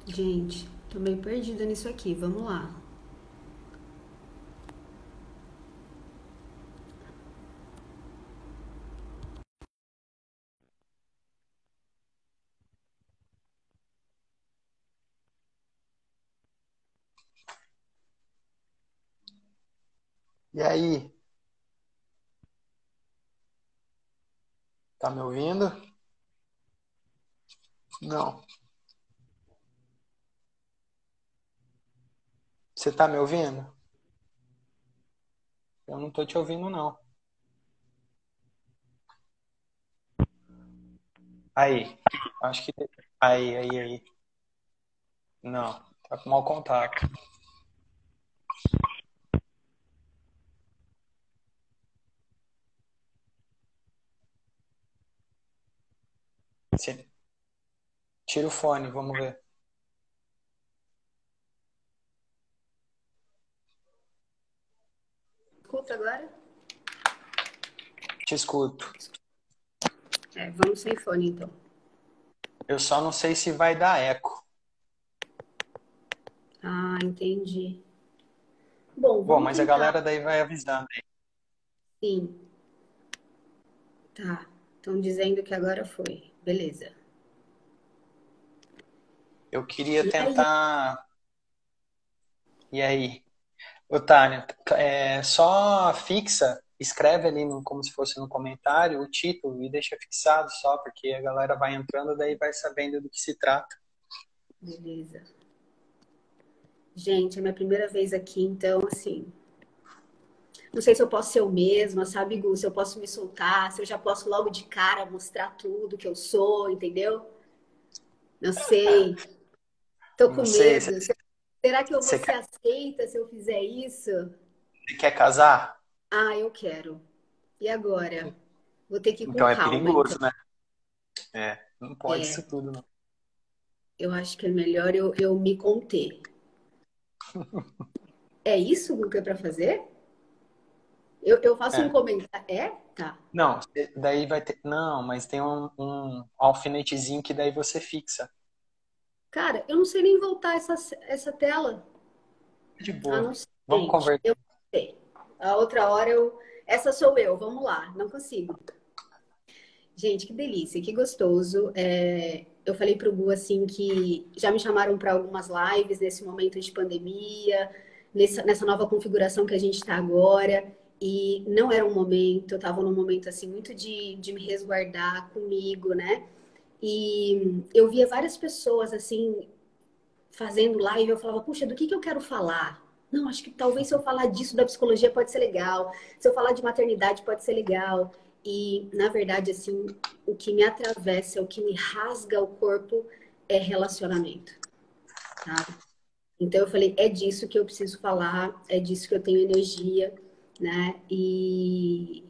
Gente, tô meio perdida nisso aqui. Vamos lá. E aí, tá me ouvindo? Não. Você tá me ouvindo? Eu não tô te ouvindo, não. Aí, acho que. Aí. Não, tá com mau contato. Você- Tira o fone, vamos ver. Escuta agora? Te escuto. É, vamos sem fone então. Eu só não sei se vai dar eco. Ah, entendi. Bom, Bom, vamos mas a tentar. galera daí vai avisando aí. Sim, tá. Estão dizendo que agora foi. Beleza. Eu queria E aí? tentar. E aí? Ô, Tânia, só fixa, escreve ali como se fosse no comentário o título e deixa fixado só, porque a galera vai entrando daí vai sabendo do que se trata. Beleza. Gente, é minha primeira vez aqui, então, assim, não sei se eu posso ser eu mesma, sabe, Gu? Se eu posso me soltar, se eu já posso logo de cara mostrar tudo que eu sou, entendeu? Não sei. Tô Não com sei, medo. Será que eu vou você ser quer, aceita se eu fizer isso? você quer casar? Ah, eu quero. E agora? Vou ter que ir com Então é calma, então. perigoso, né? É, não pode É, isso tudo, não. eu acho que é melhor eu me conter. É isso, Gu, que é pra fazer? Eu faço um É. comentário. É? Tá. Não, daí vai ter. Não, mas tem um alfinetezinho que daí você fixa. Cara, eu não sei nem voltar essa tela. De Ah, boa. não sei, Vamos gente. conversar. Eu não sei. A outra hora eu. Essa sou eu, vamos lá. Não consigo. Gente, que delícia, que gostoso. Eu falei pro Gu assim que já me chamaram para algumas lives nesse momento de pandemia, nessa nova configuração que a gente está agora. E não era um momento, eu estava num momento assim muito de me resguardar comigo, né? E eu via várias pessoas assim fazendo live, eu falava, puxa, do que eu quero falar? Não, acho que talvez se eu falar disso da psicologia pode ser legal. Se eu falar de maternidade pode ser legal. E, na verdade, assim, o que me atravessa, o que me rasga o corpo é relacionamento, sabe? Então eu falei, é disso que eu preciso falar, é disso que eu tenho energia, né? E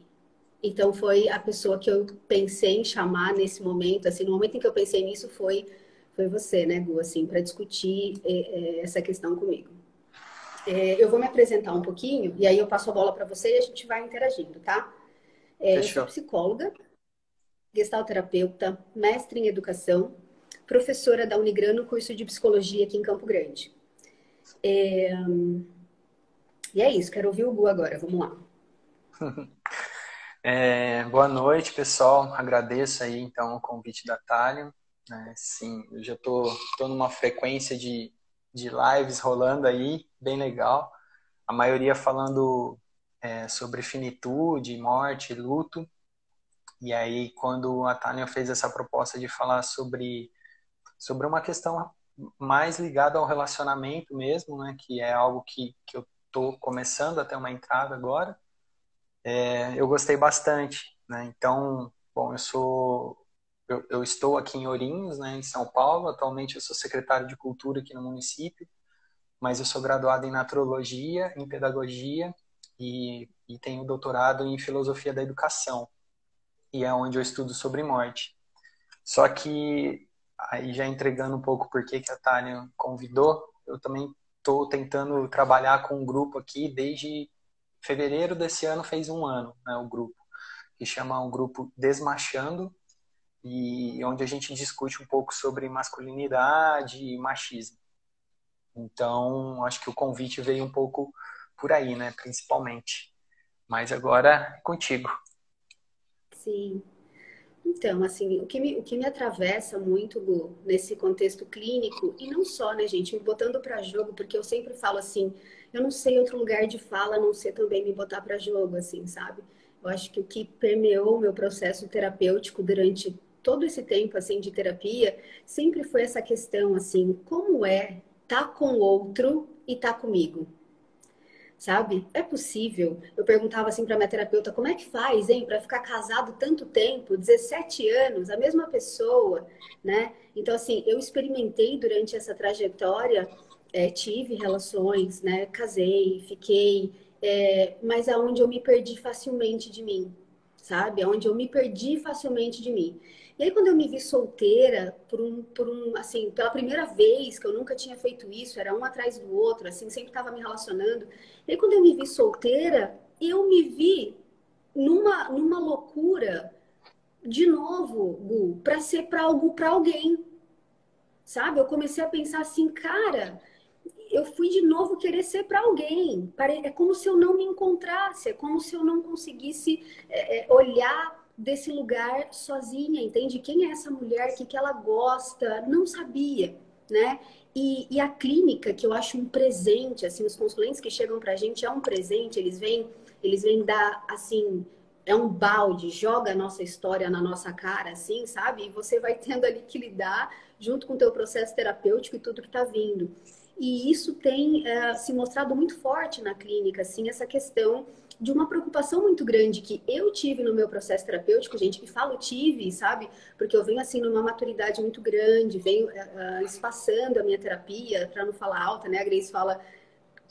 então foi a pessoa que eu pensei em chamar nesse momento, assim, no momento em que eu pensei nisso foi você, né, Gu, assim, para discutir essa questão comigo. Eu vou me apresentar um pouquinho e aí eu passo a bola para você e a gente vai interagindo, tá? Eu sou Fechou. psicóloga, gestalterapeuta, mestre em educação, professora da Unigran no curso de psicologia aqui em Campo Grande. E é isso, quero ouvir o Gu agora, vamos lá. Boa noite, pessoal. Agradeço aí então o convite da Thalia. Sim, eu já tô numa frequência de lives rolando aí, bem legal. A maioria falando sobre finitude, morte, luto. E aí, quando a Tânia fez essa proposta de falar sobre uma questão mais ligada ao relacionamento mesmo, né, que é algo que eu estou começando a ter uma entrada agora, eu gostei bastante. Né? Então, bom, eu estou aqui em Ourinhos, né, em São Paulo. Atualmente eu sou secretário de Cultura aqui no município, mas eu sou graduado em Naturologia, em Pedagogia e tenho doutorado em Filosofia da Educação, e é onde eu estudo sobre morte. Só que, aí já entregando um pouco por que a Tânia convidou, eu também estou tentando trabalhar com um grupo aqui desde fevereiro desse ano, fez um ano, né, o grupo, que chama um grupo Desmachando, e onde a gente discute um pouco sobre masculinidade e machismo. Então, acho que o convite veio um pouco por aí, né, principalmente. Mas agora é contigo. Sim. Então, assim, o que me atravessa muito, Gu, nesse contexto clínico, e não só, né, gente, me botando para jogo, porque eu sempre falo assim, eu não sei outro lugar de fala, a não ser também me botar para jogo, assim, sabe? Eu acho que o que permeou o meu processo terapêutico durante todo esse tempo, assim, de terapia, sempre foi essa questão, assim, como é tá com o outro e tá comigo? Sabe? É possível. Eu perguntava assim para minha terapeuta, como é que faz, hein, para ficar casado tanto tempo, 17 anos, a mesma pessoa, né? Então, assim, eu experimentei durante essa trajetória, tive relações, né? Casei, fiquei, mas aonde eu me perdi facilmente de mim, sabe? Aonde eu me perdi facilmente de mim. E aí, quando eu me vi solteira, assim, pela primeira vez, que eu nunca tinha feito isso, era um atrás do outro, assim, sempre estava me relacionando. E aí, quando eu me vi solteira, eu me vi numa loucura, de novo, Gu, para ser para algo, para alguém, sabe? Eu comecei a pensar assim, cara, eu fui de novo querer ser para alguém. É como se eu não me encontrasse, é como se eu não conseguisse olhar desse lugar sozinha, entende? Quem é essa mulher? O que ela gosta? Não sabia, né? E a clínica, que eu acho um presente, assim, os consulentes que chegam para a gente é um presente, eles vêm dar, assim, é um balde, joga a nossa história na nossa cara, assim, sabe? E você vai tendo ali que lidar junto com o teu processo terapêutico e tudo que está vindo. E isso tem se mostrado muito forte na clínica, assim, essa questão de uma preocupação muito grande que eu tive no meu processo terapêutico, gente, que falo tive, sabe? Porque eu venho, assim, numa maturidade muito grande, venho espaçando a minha terapia, para não falar alta, né? A Grace fala,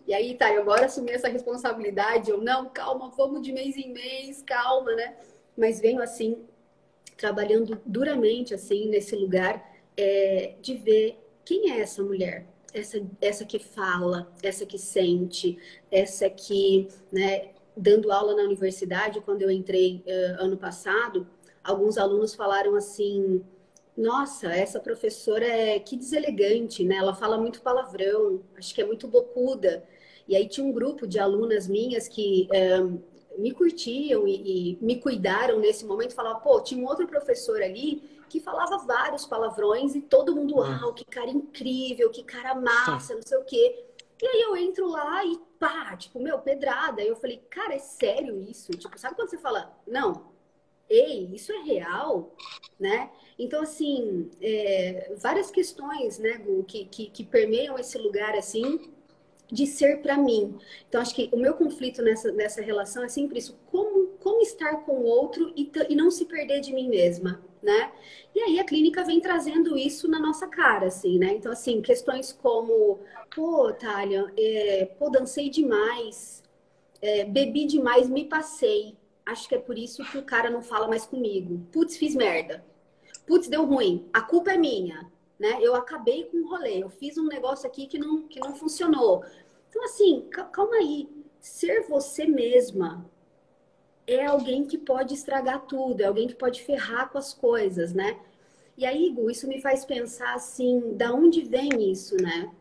e aí, tá, eu agora assumi essa responsabilidade, ou não, calma, vamos de mês em mês, calma, né? Mas venho, assim, trabalhando duramente, assim, nesse lugar de ver quem é essa mulher, essa que fala, essa que sente, essa que, né, dando aula na universidade, quando eu entrei ano passado, alguns alunos falaram assim, nossa, essa professora que deselegante, né? Ela fala muito palavrão, acho que é muito bocuda. E aí tinha um grupo de alunas minhas que me curtiam e me cuidaram nesse momento. Falava, pô, tinha um outro professor ali que falava vários palavrões e todo mundo, uau, que cara incrível, que cara massa, não sei o quê. E aí eu entro lá e pá, tipo, meu, pedrada. Aí eu falei, cara, é sério isso? Tipo, sabe quando você fala, não, ei, isso é real, né? Então, assim, várias questões, né, Gu, que permeiam esse lugar, assim, de ser para mim. Então, acho que o meu conflito nessa relação é sempre isso, como estar com o outro e não se perder de mim mesma, né? E aí a clínica vem trazendo isso na nossa cara, assim, né? Então, assim, questões como, pô, Thalia, pô, dancei demais, bebi demais, me passei. Acho que é por isso que o cara não fala mais comigo. Putz, fiz merda. Putz, deu ruim. A culpa é minha, né? Eu acabei com o rolê. Eu fiz um negócio aqui que não funcionou. Então, assim, calma aí. Ser você mesma é alguém que pode estragar tudo, é alguém que pode ferrar com as coisas, né? E aí, Igor, isso me faz pensar assim, da onde vem isso, né?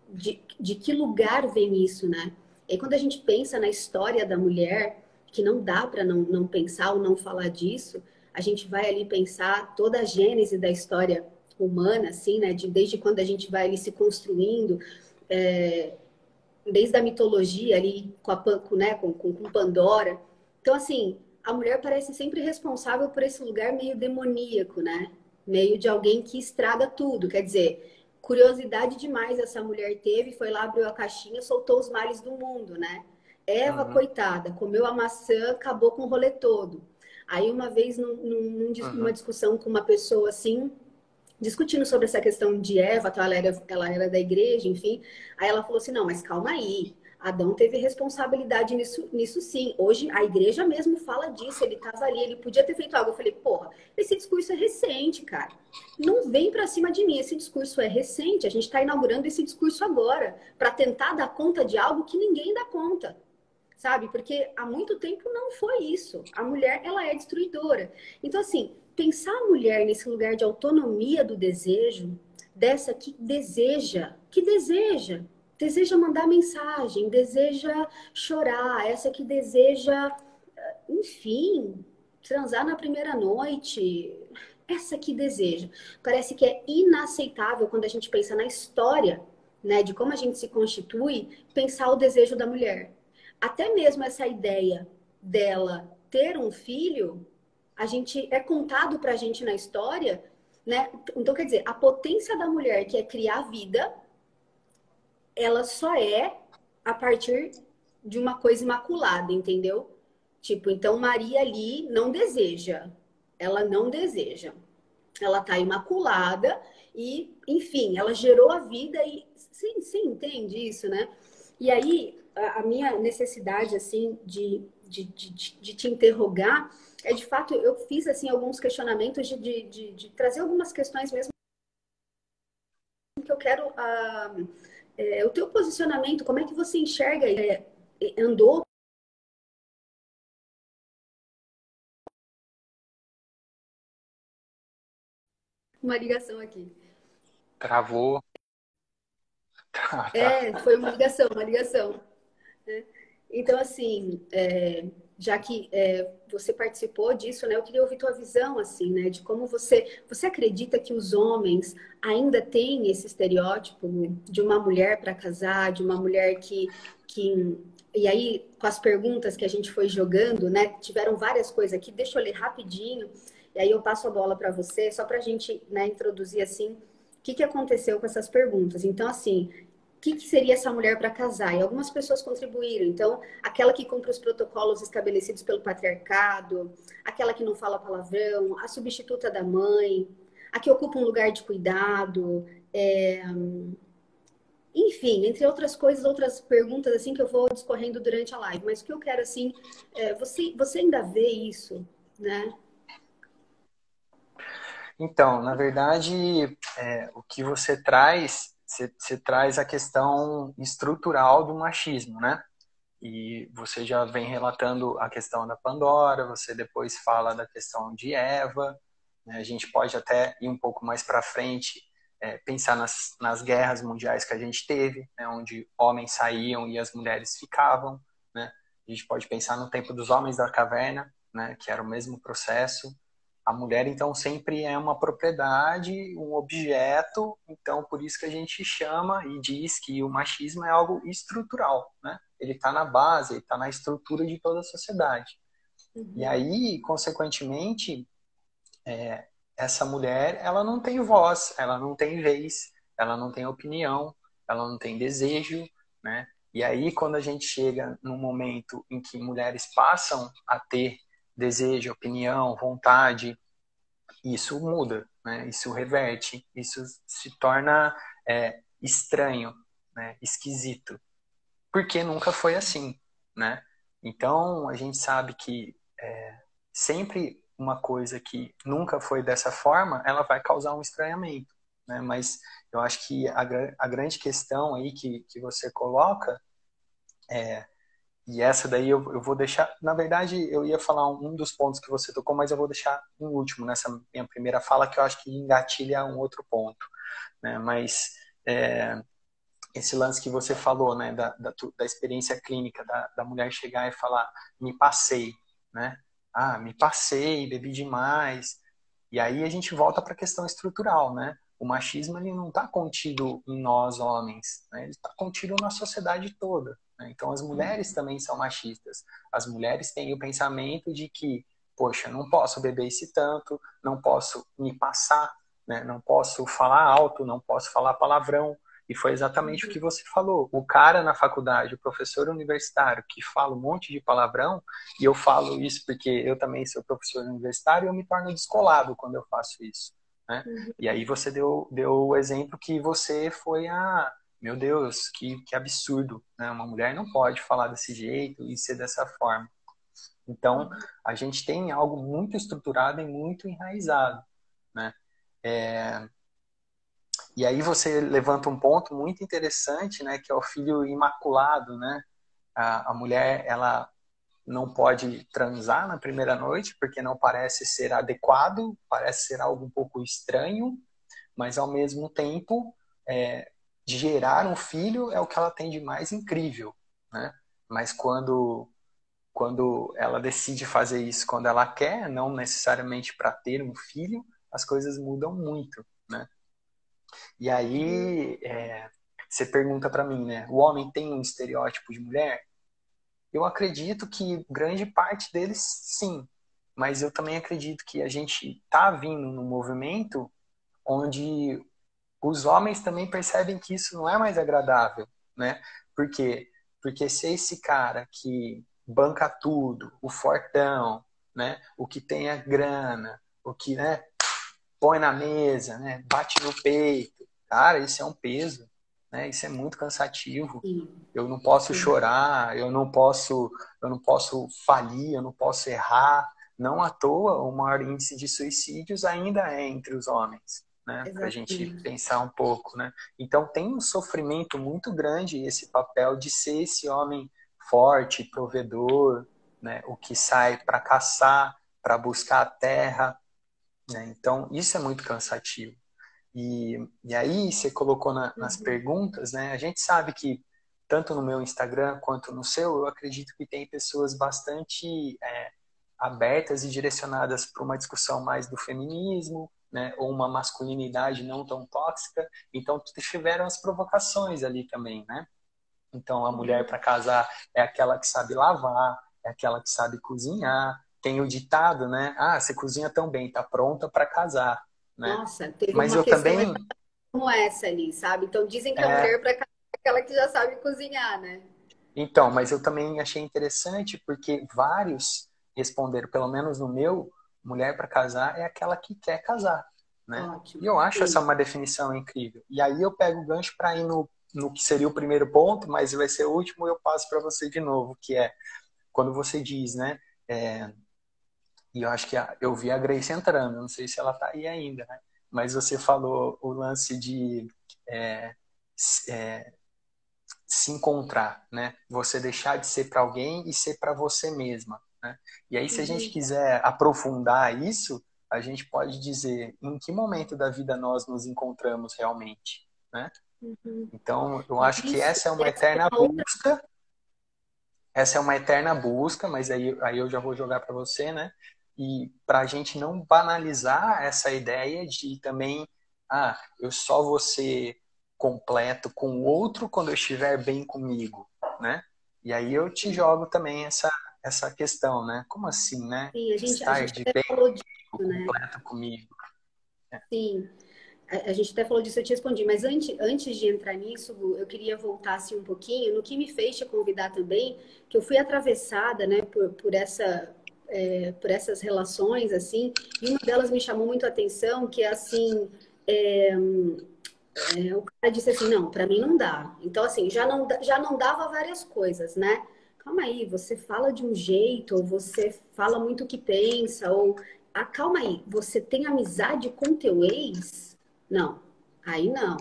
De que lugar vem isso, né? E aí, quando a gente pensa na história da mulher, que não dá para não pensar ou não falar disso, a gente vai ali pensar toda a gênese da história humana, assim, né? Desde quando a gente vai ali se construindo, é, desde a mitologia ali com Pandora. Então, assim, a mulher parece sempre responsável por esse lugar meio demoníaco, né? Meio de alguém que estraga tudo. Quer dizer, curiosidade demais essa mulher teve, foi lá, abriu a caixinha, soltou os males do mundo, né? Eva, Uhum, coitada, comeu a maçã, acabou com o rolê todo. Aí, uma vez, numa uhum, discussão com uma pessoa assim, discutindo sobre essa questão de Eva, então ela era da igreja, enfim. Aí ela falou assim: não, mas calma aí. Adão teve responsabilidade nisso sim. Hoje a igreja mesmo fala disso. Ele estava ali, ele podia ter feito algo. Eu falei, porra, esse discurso é recente, cara. Não vem para cima de mim. Esse discurso é recente. A gente está inaugurando esse discurso agora para tentar dar conta de algo que ninguém dá conta, sabe? Porque há muito tempo não foi isso. A mulher, ela é destruidora. Então, assim, pensar a mulher nesse lugar de autonomia do desejo, dessa que deseja mandar mensagem, deseja chorar, essa que deseja, enfim, transar na primeira noite, essa que deseja. Parece que é inaceitável quando a gente pensa na história, né, de como a gente se constitui, pensar o desejo da mulher. Até mesmo essa ideia dela ter um filho, a gente é contado pra gente na história, né? Então, quer dizer, a potência da mulher que é criar vida, ela só é a partir de uma coisa imaculada, entendeu? Tipo, então Maria ali não deseja. Ela não deseja. Ela tá imaculada e, enfim, ela gerou a vida e sim, entende isso, né? E aí, a minha necessidade, assim, de te interrogar é, de fato, eu fiz, assim, alguns questionamentos de trazer algumas questões mesmo que eu quero o teu posicionamento, como é que você enxerga, andou uma ligação aqui. Travou. Tá. Foi uma ligação, uma ligação. Né? Então, assim, já que você participou disso, né, eu queria ouvir tua visão, assim, né, de como você acredita que os homens ainda têm esse estereótipo de uma mulher para casar, de uma mulher que... E aí, com as perguntas que a gente foi jogando, né, tiveram várias coisas aqui, deixa eu ler rapidinho, e aí eu passo a bola para você, só para a gente, né, introduzir, assim, o que aconteceu com essas perguntas. Então, assim, que seria essa mulher para casar? E algumas pessoas contribuíram. Então, aquela que cumpre os protocolos estabelecidos pelo patriarcado, aquela que não fala palavrão, a substituta da mãe, a que ocupa um lugar de cuidado, enfim, entre outras coisas, outras perguntas assim que eu vou discorrendo durante a live. Mas o que eu quero assim, você ainda vê isso, né? Então, na verdade, o que você traz, você traz a questão estrutural do machismo, né? E você já vem relatando a questão da Pandora, você depois fala da questão de Eva, né? A gente pode até ir um pouco mais para frente, pensar nas guerras mundiais que a gente teve, né? Onde homens saíam e as mulheres ficavam, né? A gente pode pensar no tempo dos homens da caverna, né? Que era o mesmo processo. A mulher, então, sempre é uma propriedade, um objeto, então por isso que a gente chama e diz que o machismo é algo estrutural, né? Ele está na base, ele está na estrutura de toda a sociedade. E Uhum, aí, consequentemente, essa mulher, ela não tem voz, ela não tem vez, ela não tem opinião, ela não tem desejo, né? E aí, quando a gente chega num momento em que mulheres passam a ter desejo, opinião, vontade, isso muda, né? Isso reverte, isso se torna estranho, né? Esquisito, porque nunca foi assim, né? Então a gente sabe que sempre uma coisa que nunca foi dessa forma, ela vai causar um estranhamento, né? Mas eu acho que a grande questão aí que você coloca e essa daí eu vou deixar. Na verdade, eu ia falar um dos pontos que você tocou, mas eu vou deixar em último nessa minha primeira fala, que eu acho que engatilha um outro ponto, né? Mas esse lance que você falou, né, da experiência clínica, da mulher chegar e falar, me passei, né? Ah, me passei, bebi demais. E aí a gente volta para a questão estrutural, né? O machismo ele não está contido em nós homens, né? Ele está contido na sociedade toda. Né? Então as mulheres também são machistas. As mulheres têm o pensamento de que, poxa, não posso beber esse tanto, não posso me passar, né? Não posso falar alto, não posso falar palavrão. E foi exatamente o que você falou. O cara na faculdade, o professor universitário que fala um monte de palavrão, e eu falo isso porque eu também sou professor universitário e eu me torno descolado quando eu faço isso, né? uhum, E aí você deu o exemplo que você foi meu Deus, que absurdo, né? Uma mulher não pode falar desse jeito e ser dessa forma. Então, uhum. a gente tem algo muito estruturado e muito enraizado, né? E aí você levanta um ponto muito interessante, né? Que é o filho imaculado, né? A mulher, ela não pode transar na primeira noite, porque não parece ser adequado, parece ser algo um pouco estranho, mas ao mesmo tempo, gerar um filho é o que ela tem de mais incrível, né? Mas quando ela decide fazer isso quando ela quer, não necessariamente para ter um filho, as coisas mudam muito, né? E aí, você pergunta para mim, né? O homem tem um estereótipo de mulher? Eu acredito que grande parte deles, sim. Mas eu também acredito que a gente está vindo num movimento onde os homens também percebem que isso não é mais agradável, né? Por quê? Porque se esse cara que banca tudo, o fortão, né? O que tem a grana, o que, né, põe na mesa, né? Bate no peito. Cara, isso é um peso, né? Isso é muito cansativo. Sim, Eu não posso sim. chorar, eu não posso falir, eu não posso errar. Não à toa, o maior índice de suicídios ainda é entre os homens, né? Para a gente Exatamente. pensar um pouco, né? Então tem um sofrimento muito grande esse papel de ser esse homem forte, provedor, né? O que sai para caçar, para buscar a terra, né? Então, isso é muito cansativo. E aí, você colocou nas Uhum. perguntas, né? A gente sabe que, tanto no meu Instagram quanto no seu, eu acredito que tem pessoas bastante abertas e direcionadas para uma discussão mais do feminismo, né? Ou uma masculinidade não tão tóxica. Então, tiveram as provocações ali também, né? Então, a mulher Uhum. para casar é aquela que sabe lavar, é aquela que sabe cozinhar. Tem o ditado, né? Ah, você cozinha tão bem, tá pronta para casar, né? Nossa, teve Mas uma eu questão também, como essa ali, sabe? Então dizem que a é, mulher para casar é aquela que já sabe cozinhar, né? mas eu também achei interessante porque vários responderam, pelo menos no meu, mulher para casar é aquela que quer casar, né? E Ótimo. eu acho essa Sim. uma definição incrível. E aí eu pego o gancho para ir no que seria o primeiro ponto, mas vai ser o último e eu passo para você de novo, que é quando você diz, né? É, e eu acho que eu vi a Grace entrando, não sei se ela tá aí ainda, né? Mas você falou o lance de é, é, se encontrar, né? Você deixar de ser para alguém e ser para você mesma, né? E aí, se a gente Uhum. quiser aprofundar isso, a gente pode dizer em que momento da vida nós nos encontramos realmente, né? Uhum. Então, eu E acho que isso, essa é uma essa é eterna uma outra. busca, essa é uma eterna busca, mas aí eu já vou jogar para você, né? E para a gente não banalizar essa ideia de também, eu só vou ser completo com o outro quando eu estiver bem comigo, né? E aí eu te jogo também essa questão, né? Como assim, né? Sim, a Estar gente de até bem falou disso, né? completo comigo. Sim. A gente até falou disso, eu te respondi, mas antes de entrar nisso, Gu, eu queria voltar assim, um pouquinho no que me fez te convidar também, que eu fui atravessada, né, por essas relações, assim, e uma delas me chamou muito a atenção, que é assim, é, o cara disse assim, não, para mim não dá. Então, assim, já não dava várias coisas, né? Calma aí, você fala de um jeito, ou você fala muito o que pensa, ou... Ah, calma aí, você tem amizade com teu ex? Não, aí não.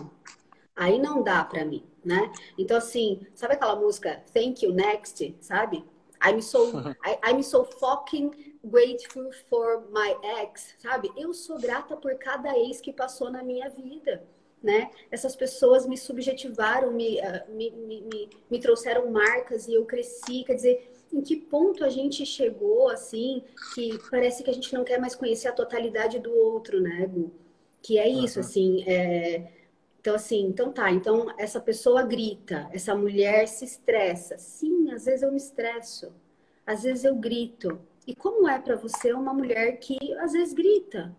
Aí não dá pra mim, né? Então, assim, sabe aquela música Thank You Next, sabe? I'm so fucking grateful for my ex, sabe? Eu sou grata por cada ex que passou na minha vida, né? Essas pessoas me subjetivaram, me trouxeram marcas e eu cresci. Quer dizer, em que ponto a gente chegou, assim, que parece que a gente não quer mais conhecer a totalidade do outro, né, Gu? Que é isso, Uhum, assim, então, assim, então tá. Então, essa pessoa grita, essa mulher se estressa. Sim, às vezes eu me estresso, às vezes eu grito. E como é para você uma mulher que às vezes grita,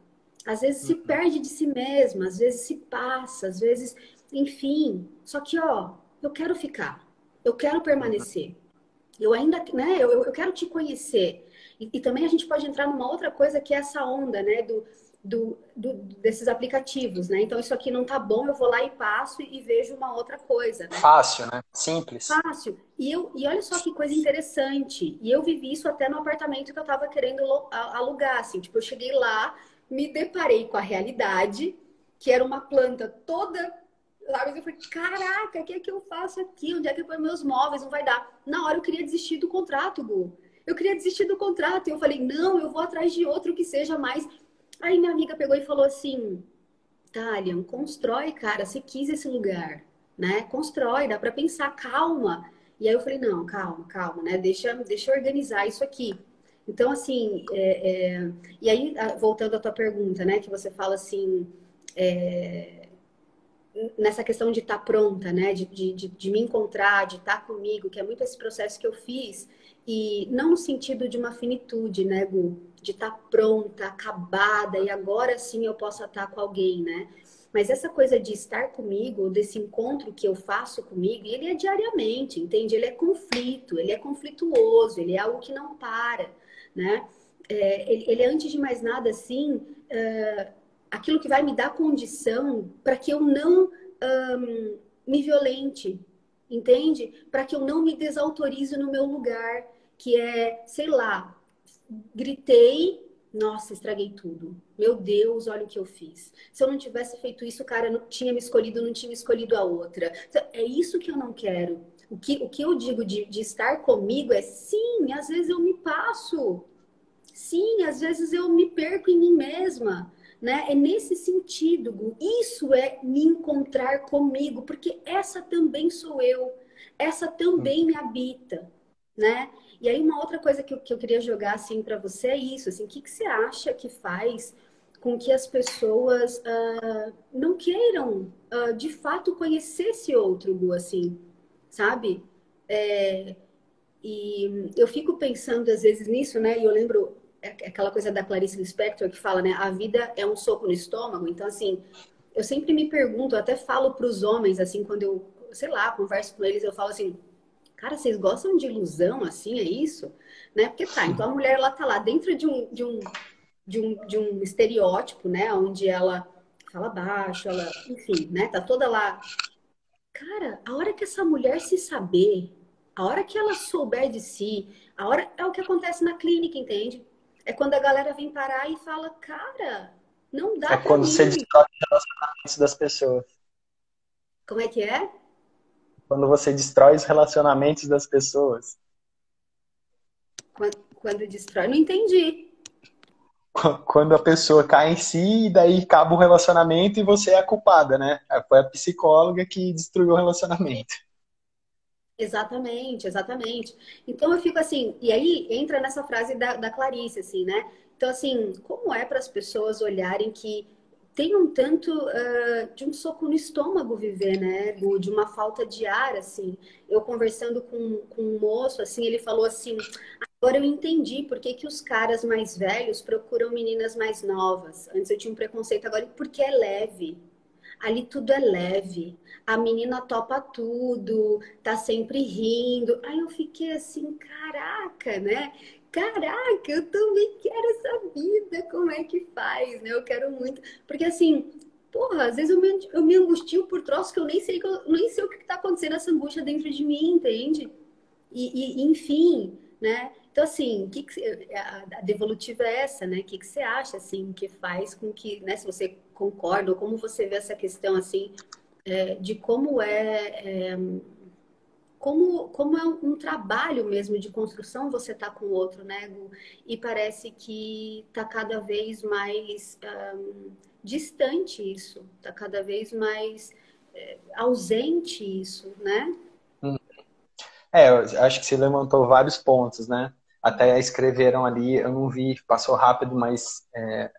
às vezes se uhum, perde de si mesma, às vezes se passa, às vezes, enfim. Só que, ó, eu quero ficar, eu quero uhum. permanecer. Eu ainda, né, eu quero te conhecer. E também a gente pode entrar numa outra coisa que é essa onda, né, desses aplicativos, né? Então, isso aqui não tá bom, eu vou lá e passo e vejo uma outra coisa, né? Fácil, né? Simples. Fácil. E olha só que coisa interessante. E eu vivi isso até no apartamento que eu tava querendo alugar, assim. Tipo, eu cheguei lá, me deparei com a realidade, que era uma planta toda, sabe? Eu falei, caraca, o que é que eu faço aqui? Onde é que eu ponho meus móveis? Não vai dar. Na hora eu queria desistir do contrato, Gu. Eu queria desistir do contrato. E eu falei, não, eu vou atrás de outro que seja mais. Aí minha amiga pegou e falou assim, Thalian, constrói, cara, você quis esse lugar, né? Constrói, dá para pensar, calma. E aí eu falei, não, calma, calma, né? Deixa eu organizar isso aqui. Então, assim, e aí, voltando à tua pergunta, né? Que você fala assim, é, nessa questão de estar pronta, né? De me encontrar, de estar comigo, que é muito esse processo que eu fiz, e não no sentido de uma finitude, né, Gu? De estar pronta, acabada, e agora sim eu posso estar com alguém, né? Mas essa coisa de estar comigo, desse encontro que eu faço comigo, ele é diariamente, entende? Ele é conflito, ele é conflituoso, ele é algo que não para, né? Ele é, antes de mais nada, assim, aquilo que vai me dar condição para que eu não me violente, entende? Para que eu não me desautorize no meu lugar, que é, sei lá, gritei, nossa, estraguei tudo. Meu Deus, olha o que eu fiz. Se eu não tivesse feito isso, o cara não tinha me escolhido, não tinha escolhido a outra. É isso que eu não quero. O que eu digo de estar comigo é sim, às vezes eu me passo. Sim, às vezes eu me perco em mim mesma, né? É nesse sentido, Gu. Isso é me encontrar comigo, porque essa também sou eu, essa também me habita, né? E aí uma outra coisa que eu queria jogar assim para você é isso, assim, o que você acha que faz com que as pessoas não queiram de fato conhecer esse outro, Gu, assim, sabe? É, e eu fico pensando às vezes nisso, né? E eu lembro aquela coisa da Clarice Lispector que fala, né? A vida é um soco no estômago. Então, assim, eu sempre me pergunto, eu até falo para os homens, assim, quando eu, sei lá, converso com eles, eu falo assim, cara, vocês gostam de ilusão, assim, é isso? Né? Porque tá, então a mulher, ela tá lá dentro de um estereótipo, né? Onde ela fala baixo, ela, enfim, né? Tá toda lá. Cara, a hora que essa mulher se saber, a hora que ela souber de si, a hora é o que acontece na clínica, entende? É quando a galera vem parar e fala, cara, não É dá pra quando você mim. destrói os relacionamentos das pessoas. Como é que é? Quando você destrói os relacionamentos das pessoas. Quando destrói, não entendi. Quando a pessoa cai em si e daí acaba o relacionamento e você é a culpada, né? Foi a psicóloga que destruiu o relacionamento. Exatamente, exatamente. Então eu fico assim, e aí entra nessa frase da Clarice, assim, né? Então, assim, como é para as pessoas olharem que tem um tanto de um soco no estômago viver, né? De uma falta de ar, assim. Eu conversando com um moço, assim, ele falou assim: agora eu entendi por que que os caras mais velhos procuram meninas mais novas. Antes eu tinha um preconceito, agora porque é leve. Ali tudo é leve. A menina topa tudo, tá sempre rindo. Aí eu fiquei assim, caraca, né? Caraca, eu também quero essa vida. Como é que faz, né? Eu quero muito. Porque assim, porra, às vezes eu me angustio por troços que eu nem sei, nem sei o que tá acontecendo essa angústia dentro de mim, entende? Enfim, né? Então, assim, a devolutiva é essa, né? O que você acha, assim, que faz com que, né, se você concorda, ou como você vê essa questão, assim, de como é um trabalho mesmo de construção você tá com o outro, né, Gu? E parece que tá cada vez mais distante isso, tá cada vez mais ausente isso, né? Eu acho que você levantou vários pontos, né? Até escreveram ali, eu não vi, passou rápido, mas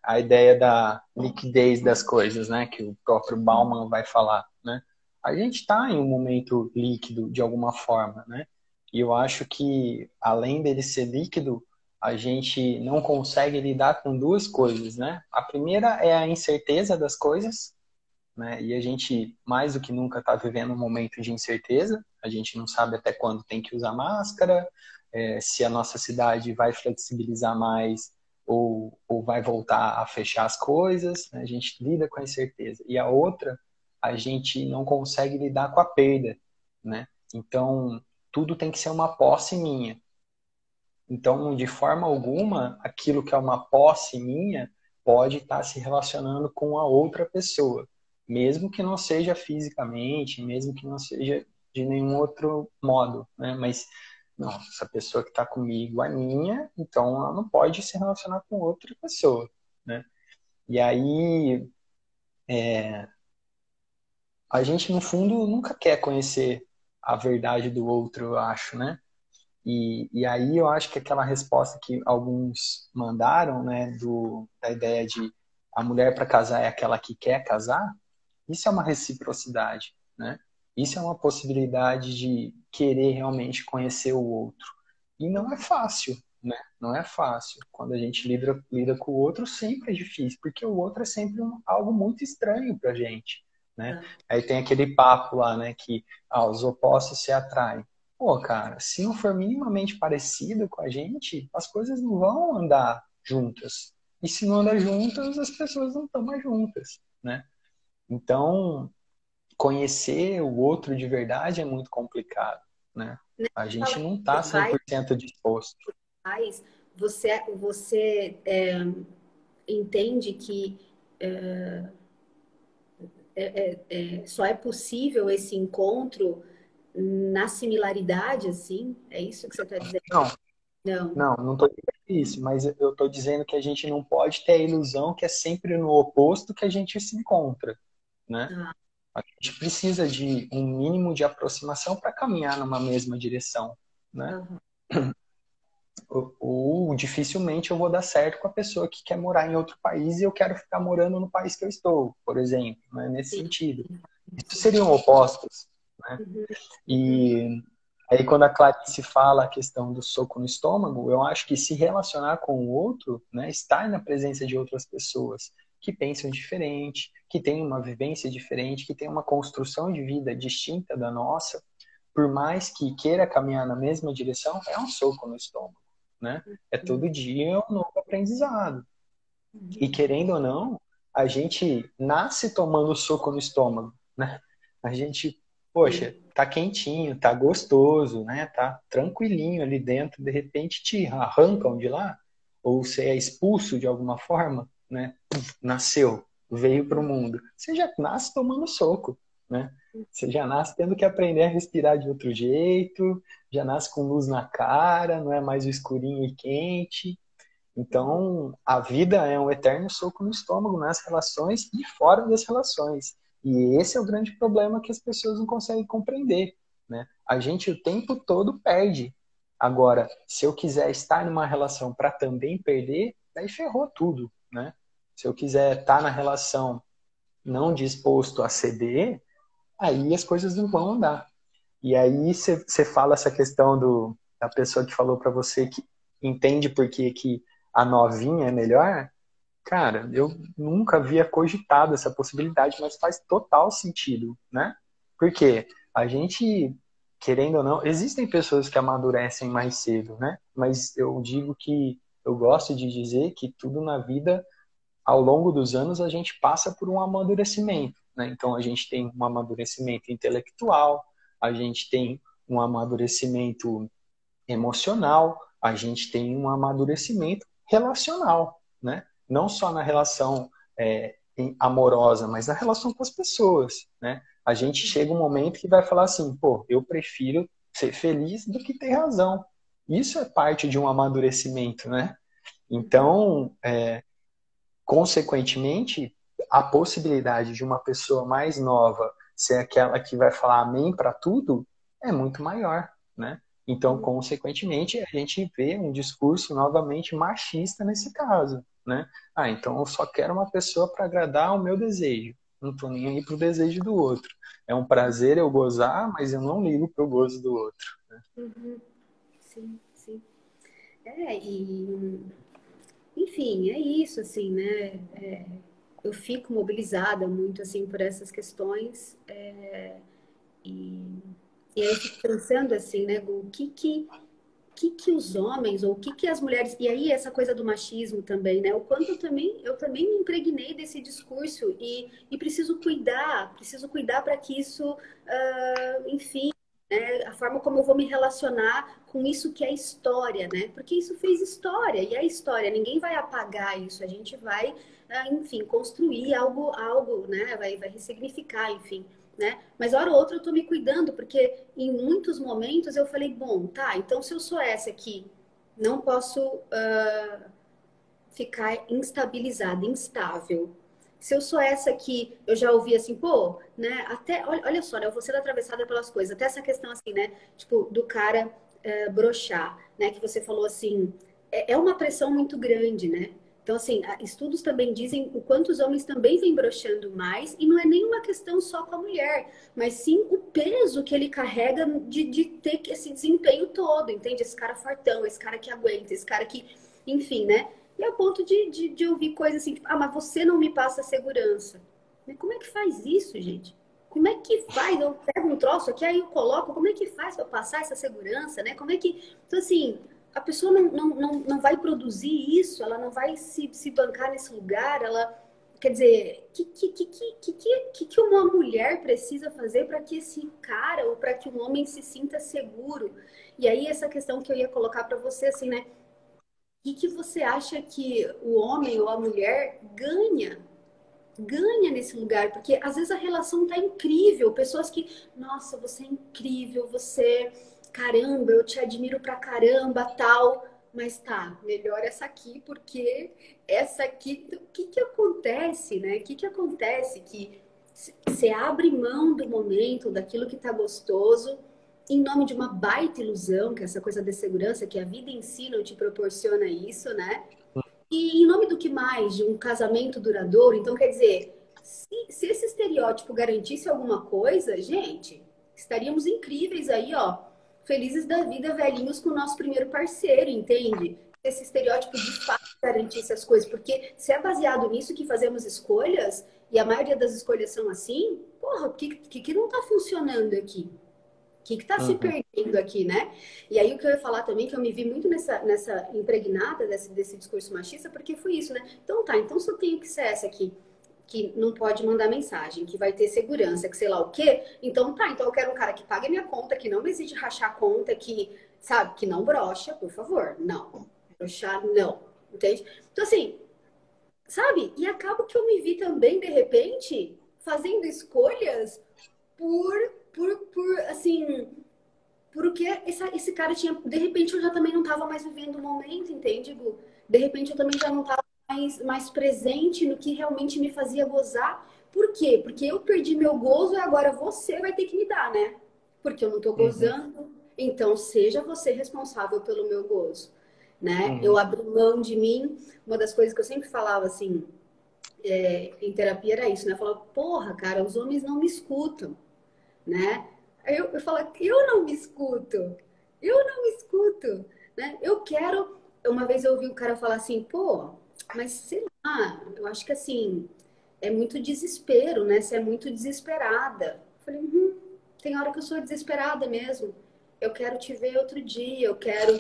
a ideia da liquidez das coisas, né? Que o próprio Bauman vai falar, né? A gente está em um momento líquido de alguma forma, né? E eu acho que, além dele ser líquido, a gente não consegue lidar com duas coisas, né? A primeira é a incerteza das coisas, né? E a gente, mais do que nunca, está vivendo um momento de incerteza. A gente não sabe até quando tem que usar máscara, se a nossa cidade vai flexibilizar mais ou vai voltar a fechar as coisas, né? A gente lida com a incerteza. E a outra, a gente não consegue lidar com a perda, né? Então, tudo tem que ser uma posse minha. Então, de forma alguma, aquilo que é uma posse minha pode estar se relacionando com a outra pessoa, mesmo que não seja fisicamente, mesmo que não seja de nenhum outro modo, né? Mas Não, essa pessoa que está comigo é minha, então ela não pode se relacionar com outra pessoa, né? E aí, a gente, no fundo, nunca quer conhecer a verdade do outro, eu acho, né? E aí eu acho que aquela resposta que alguns mandaram, né, da ideia de a mulher para casar é aquela que quer casar, isso é uma reciprocidade, né? Isso é uma possibilidade de querer realmente conhecer o outro. E não é fácil, né? Não é fácil. Quando a gente lida com o outro, sempre é difícil, porque o outro é sempre algo muito estranho pra gente, né? Aí tem aquele papo lá, né, que os opostos se atraem. Pô, cara, se não for minimamente parecido com a gente, as coisas não vão andar juntas. E se não andar juntas, as pessoas não estão mais juntas, né? Então, conhecer o outro de verdade é muito complicado, né? A gente Fala não que está você faz, 100% disposto. você entende que só é possível esse encontro na similaridade, assim? É isso que você está dizendo? Não, Não. não estou dizendo isso, mas eu estou dizendo que a gente não pode ter a ilusão que é sempre no oposto que a gente se encontra, né? Ah, A gente precisa de um mínimo de aproximação para caminhar numa mesma direção, né? aham. Ou dificilmente eu vou dar certo com a pessoa que quer morar em outro país e eu quero ficar morando no país que eu estou, por exemplo, né? Nesse Sim, sentido. Isso sim. seriam opostos, né? Uhum, uhum, E aí quando a Clarice fala a questão do soco no estômago, eu acho que se relacionar com o outro, né, estar na presença de outras pessoas que pensam diferente, que têm uma vivência diferente, que têm uma construção de vida distinta da nossa, por mais que queira caminhar na mesma direção, é um soco no estômago, né? É todo dia um novo aprendizado. E uhum. querendo ou não, a gente nasce tomando soco no estômago, né? A gente, poxa, Sim. tá quentinho, tá gostoso, né? Tá tranquilinho ali dentro, de repente te arrancam de lá, ou você é expulso de alguma forma, né? Nasceu, veio para o mundo. Você já nasce tomando soco, né? Você já nasce tendo que aprender a respirar de outro jeito, já nasce com luz na cara, não é mais o escurinho e quente. Uhum. Então, a vida é um eterno soco no estômago nas relações e fora das relações. E esse é o grande problema que as pessoas não conseguem compreender, né? A gente o tempo todo perde. Agora, se eu quiser estar numa relação para também perder, daí ferrou tudo, né? Se eu quiser estar na relação não disposto a ceder, aí as coisas não vão andar. E aí você fala essa questão da pessoa que falou para você que entende por que a novinha é melhor. Cara, eu nunca havia cogitado essa possibilidade, mas faz total sentido, né? Porque a gente, querendo ou não, existem pessoas que amadurecem mais cedo, né? Mas eu digo que eu gosto de dizer que tudo na vida, ao longo dos anos, a gente passa por um amadurecimento, né? Então a gente tem um amadurecimento intelectual, a gente tem um amadurecimento emocional, a gente tem um amadurecimento relacional, né? Não só na relação amorosa, mas na relação com as pessoas, né? A gente chega um momento que vai falar assim, pô, eu prefiro ser feliz do que ter razão. Isso é parte de um amadurecimento, né? Uhum. Então, consequentemente, a possibilidade de uma pessoa mais nova ser aquela que vai falar amém para tudo é muito maior, né? Então, Uhum. consequentemente, a gente vê um discurso novamente machista nesse caso, né? Ah, então eu só quero uma pessoa para agradar o meu desejo. Não estou nem aí pro desejo do outro. É um prazer eu gozar, mas eu não ligo pro gozo do outro. Uhum. Sim, sim. Enfim, é isso, assim, né? Eu fico mobilizada muito, assim, por essas questões. E, e aí eu fico pensando, assim, né, Gu, o que os homens, ou o que as mulheres... E aí essa coisa do machismo também, né? O quanto eu também me impregnei desse discurso e preciso cuidar para que isso, enfim... A forma como eu vou me relacionar com isso que é história, né? Porque isso fez história, e é história, ninguém vai apagar isso, a gente vai, enfim, construir algo, né? Vai ressignificar, enfim, né? Mas hora ou outra eu tô me cuidando, porque em muitos momentos eu falei, bom, tá, então se eu sou essa aqui, não posso ficar instabilizada, instável. Se eu sou essa que eu já ouvi assim, pô, né? Até, olha só, né? Eu vou sendo atravessada pelas coisas. Até essa questão assim, né? Tipo, do cara broxar, né? Que você falou assim, é uma pressão muito grande, né? Então, assim, estudos também dizem o quanto os homens também vêm broxando mais, e não é nenhuma questão só com a mulher, mas sim o peso que ele carrega de ter esse desempenho todo, entende? Esse cara fortão, esse cara que aguenta, esse cara que, enfim, né? E ao ponto de ouvir coisas assim, tipo, mas você não me passa segurança. Mas como é que faz isso, gente? Como é que faz? Eu pego um troço aqui, aí eu coloco, como é que faz para passar essa segurança, né? Como é que. Então, assim, a pessoa não vai produzir isso, ela não vai se bancar nesse lugar, ela. Quer dizer, que uma mulher precisa fazer para que esse cara ou para que um homem se sinta seguro? E aí, essa questão que eu ia colocar para você, assim, né? Que você acha que o homem ou a mulher ganha nesse lugar? Porque às vezes a relação tá incrível, pessoas que, nossa, você é incrível, você, caramba, eu te admiro pra caramba, tal, mas tá, melhor essa aqui, porque essa aqui, o que acontece, né? O que acontece que você abre mão do momento, daquilo que tá gostoso, em nome de uma baita ilusão, que é essa coisa de segurança, que a vida em si não te proporciona isso, né? E em nome do que mais? De um casamento duradouro? Então, quer dizer, se esse estereótipo garantisse alguma coisa, gente, estaríamos incríveis aí, ó, felizes da vida, velhinhos com o nosso primeiro parceiro, entende? Se esse estereótipo de fato garantisse as coisas, porque se é baseado nisso que fazemos escolhas, e a maioria das escolhas são assim, porra, o que não tá funcionando aqui? Que está se Uhum. perdendo aqui, né? E aí o que eu ia falar também, que eu me vi muito nessa impregnada desse discurso machista, porque foi isso, né? Então tá, então se eu tenho que ser essa aqui, que não pode mandar mensagem, que vai ter segurança, que sei lá o quê, então tá, então eu quero um cara que pague a minha conta, que não me exige rachar a conta, que, sabe, que não brocha, por favor, não. Brochar, não. Entende? Então assim, sabe? E acaba que eu me vi também, de repente, fazendo escolhas por assim, porque esse cara tinha. De repente eu já também não estava mais vivendo o momento, entende, Gu? De repente eu também já não estava mais presente no que realmente me fazia gozar. Por quê? Porque eu perdi meu gozo e agora você vai ter que me dar, né? Porque eu não tô Uhum. gozando. Então seja você responsável pelo meu gozo, né? Eu Uhum. abri mão de mim. Uma das coisas que eu sempre falava assim, em terapia era isso, né? Eu falava, porra, cara, os homens não me escutam, né? Aí eu falo, eu não me escuto, eu não me escuto, né? Eu quero. Uma vez eu ouvi o cara falar assim, pô, mas sei lá, eu acho que assim, é muito desespero, né? Você é muito desesperada. Eu falei, tem hora que eu sou desesperada mesmo. Eu quero te ver outro dia, eu quero.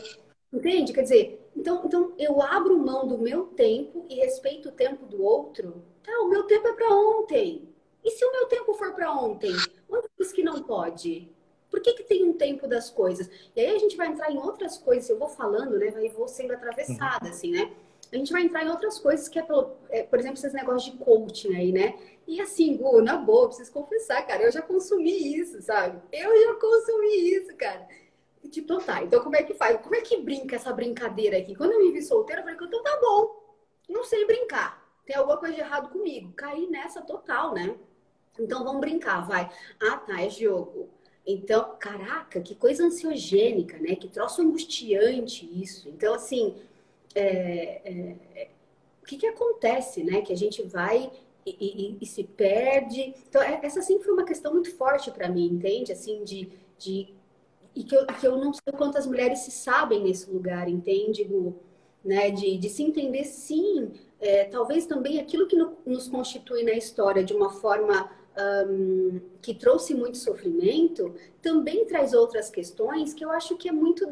Entende? Quer dizer, então eu abro mão do meu tempo e respeito o tempo do outro. Tá, o meu tempo é para ontem. E se o meu tempo for para ontem? Onde diz que não pode? Por que tem um tempo das coisas? E aí a gente vai entrar em outras coisas, eu vou falando, né? Vou sendo Uhum. atravessada, assim, né? A gente vai entrar em outras coisas que por exemplo, esses negócios de coaching aí, né? E assim, Gu, na boa, preciso confessar, cara, eu já consumi isso, sabe? Eu já consumi isso, cara. E, tipo, então tá, então como é que faz? Como é que brinca essa brincadeira aqui? Quando eu me vi solteira, eu falei, então tá bom, não sei brincar. Tem alguma coisa de errado comigo. Caí nessa total, né? Então vamos brincar, vai. Ah, tá, é jogo. Então, caraca, que coisa ansiogênica, né? Que troço angustiante isso. Então, assim, o que acontece, né? Que a gente vai e se perde. Então, essa sempre foi uma questão muito forte para mim, entende? Assim, de e que eu não sei quantas mulheres se sabem nesse lugar, entende, Gu? Né? De se entender, sim, talvez também aquilo que nos constitui na história de uma forma que trouxe muito sofrimento, também traz outras questões que eu acho que é muito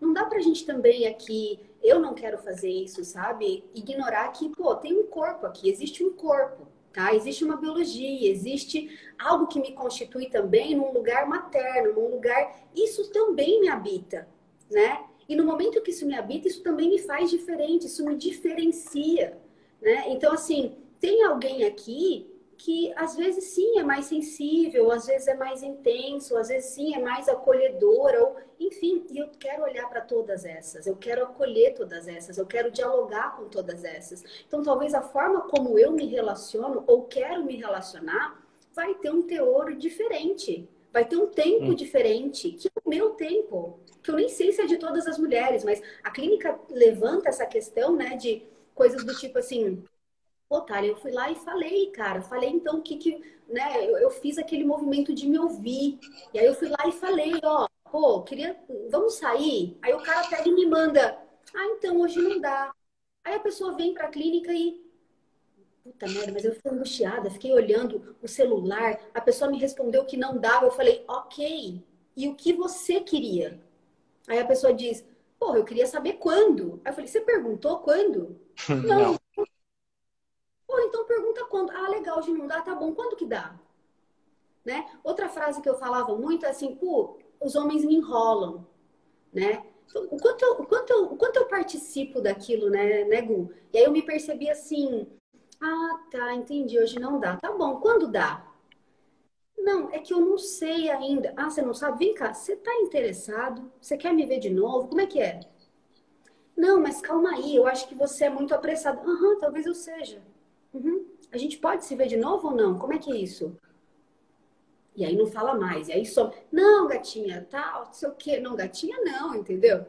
não dá pra gente também aqui, eu não quero fazer isso, sabe? Ignorar que, pô, tem um corpo aqui, existe um corpo. tá? Existe uma biologia, existe algo que me constitui também num lugar materno, num lugar... Isso também me habita, né? E no momento que isso me habita, isso também me faz diferente, isso me diferencia, né? Então, assim, tem alguém aqui que às vezes sim é mais sensível, às vezes é mais intenso, às vezes sim é mais acolhedora, ou, enfim, e eu quero olhar para todas essas, eu quero acolher todas essas, eu quero dialogar com todas essas. Então, talvez a forma como eu me relaciono ou quero me relacionar vai ter um teor diferente, vai ter um tempo diferente, que é o meu tempo, que eu nem sei se é de todas as mulheres, mas a clínica levanta essa questão, né, de coisas do tipo assim, pô, Thalia, eu fui lá e falei, cara. Falei então né? Eu fiz aquele movimento de me ouvir. E aí eu fui lá e falei, ó, pô, queria, vamos sair? Aí o cara pega e me manda, ah, então hoje não dá. Aí a pessoa vem pra clínica e, puta merda, mas eu fiquei angustiada, fiquei olhando o celular, a pessoa me respondeu que não dava. Eu falei, ok, e o que você queria? Aí a pessoa diz, pô, eu queria saber quando. Aí eu falei, você perguntou quando? Não. Não. Pô, então pergunta quando. Ah, legal, hoje não dá, tá bom. Quando que dá? Né? Outra frase que eu falava muito é assim, pô, os homens me enrolam, né? Então, o quanto eu participo daquilo, né, Gu? E aí eu me percebi assim, ah, tá, entendi, hoje não dá. Tá bom, quando dá? Não, é que eu não sei ainda. Ah, você não sabe? Vem cá, você tá interessado? Você quer me ver de novo? Como é que é? Não, mas calma aí, eu acho que você é muito apressado. Aham, talvez eu seja. Uhum. A gente pode se ver de novo ou não? Como é que é isso? E aí não fala mais. E aí só, não, gatinha, tal, não sei o quê. Não, gatinha não, entendeu?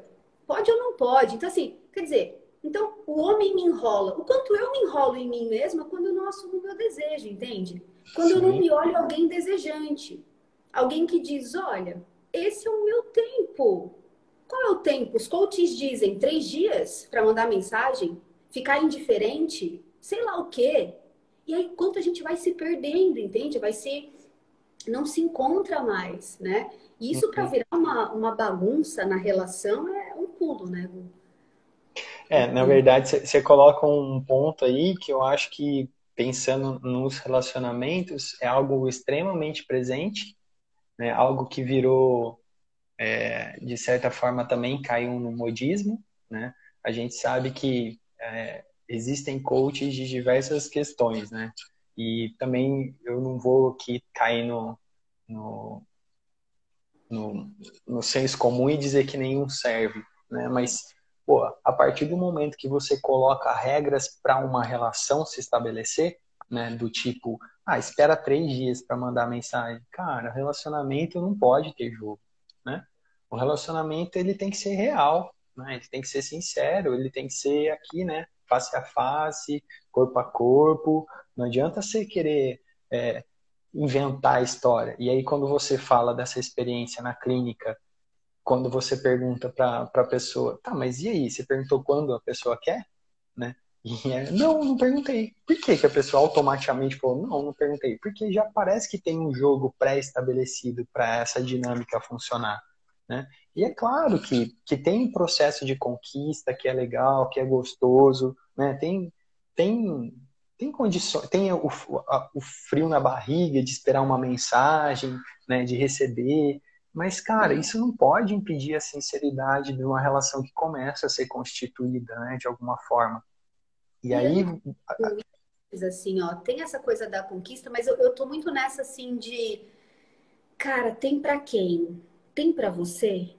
Pode ou não pode? Então, assim, quer dizer, então o homem me enrola. O quanto eu me enrolo em mim mesma quando eu não assumo o meu desejo, entende? Quando eu não Sim. me olho alguém desejante. Alguém que diz, olha, esse é o meu tempo. Qual é o tempo? Os coaches dizem 3 dias para mandar mensagem, ficar indiferente, sei lá o quê. E aí, quanto a gente vai se perdendo, entende? Vai se não se encontra mais, né? E isso para Uhum. virar uma bagunça na relação é um pulo, né? Um Na pulo. verdade, você coloca um ponto aí que eu acho que, pensando nos relacionamentos, é algo extremamente presente, né? Algo que virou, de certa forma, também caiu no modismo, né? A gente sabe que existem coaches de diversas questões, né? E também eu não vou aqui cair no, no, no senso comum e dizer que nenhum serve, né? Mas, pô, a partir do momento que você coloca regras para uma relação se estabelecer, né? Do tipo, espera 3 dias para mandar mensagem. Cara, relacionamento não pode ter jogo, né? O relacionamento ele tem que ser real, né? Ele tem que ser sincero, ele tem que ser aqui, né? Face a face, corpo a corpo. Não adianta você querer inventar a história. E aí, quando você fala dessa experiência na clínica, quando você pergunta para a pessoa, tá, mas e aí? Você perguntou quando a pessoa quer? Né? Não, não perguntei. Por que, que a pessoa automaticamente falou, não, não perguntei? Porque já parece que tem um jogo pré-estabelecido para essa dinâmica funcionar. Né? E é claro que tem um processo de conquista que é legal, que é gostoso, né? Tem condições, tem o frio na barriga de esperar uma mensagem, né? De receber. Mas, cara, isso não pode impedir a sinceridade de uma relação que começa a ser constituída, né? De alguma forma. E E aí, antes, assim, ó, tem essa coisa da conquista, mas eu tô muito nessa, assim, de, cara, tem pra quem? Tem pra você?